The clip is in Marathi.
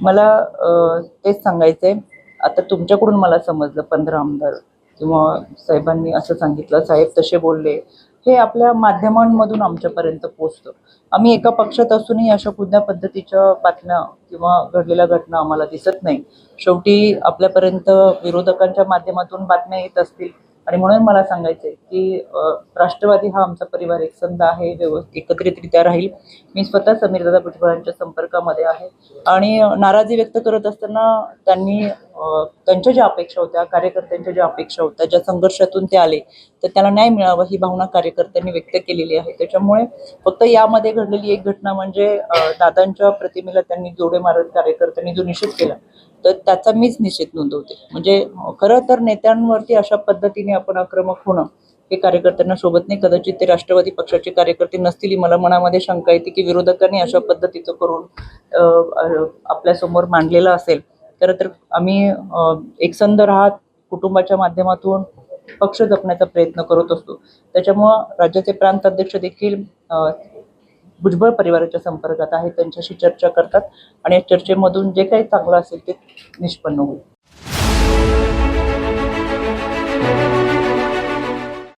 मला तेच सांगायचंय. आता तुमच्याकडून मला समजलं 15 आमदार किंवा साहेबांनी असं सांगितलं, साहेब तसे बोलले. हे आपल्या माध्यमांमधून आमच्यापर्यंत पोहोचतं. आम्ही एका पक्षात असूनही अशा कुठल्या पद्धतीच्या बातम्या किंवा घडलेल्या घटना आम्हाला दिसत नाही. शेवटी आपल्यापर्यंत विरोधकांच्या माध्यमातून बातम्या येत असतील आणि म्हणून मला सांगायचंय की राष्ट्रवादी हा आमचा परिवार एकसंध आहे, एकत्रितरित्या राहील. मी स्वतः समीरदादा भुजबळांच्या संपर्कामध्ये आहे आणि नाराजी व्यक्त करत असताना त्यांनी त्यांच्या ज्या अपेक्षा होत्या, कार्यकर्त्यांच्या ज्या अपेक्षा होत्या, ज्या संघर्षातून ते आले, तर त्याला न्याय मिळावा ही भावना कार्यकर्त्यांनी व्यक्त केलेली आहे. त्याच्यामुळे फक्त यामध्ये घडलेली एक घटना म्हणजे दादांच्या प्रतिमेला त्यांनी जोडे मारत कार्यकर्त्यांनी जो निषेध केला, तर त्याचा मीच निषेध नोंदवते. म्हणजे खरं तर नेत्यांवरती अशा पद्धतीने आपण आक्रमक होणं हे कार्यकर्त्यांना शोभत नाही. कदाचित ते राष्ट्रवादी पक्षाचे कार्यकर्ते नसतील. मला मनामध्ये शंका येते की विरोधकांनी अशा पद्धतीचं करून आपल्यासमोर मांडलेलं असेल. खरं तर आम्ही एकसंध राहत कुटुंबाच्या माध्यमातून पक्ष जपण्याचा प्रयत्न करत असतो. त्याच्यामुळं राज्याचे प्रांत अध्यक्ष देखील भुजबळ परिवाराच्या संपर्कात आहेत, त्यांच्याशी चर्चा करतात आणि या चर्चेमधून जे काही चांगलं असेल ते निष्पन्न होईल.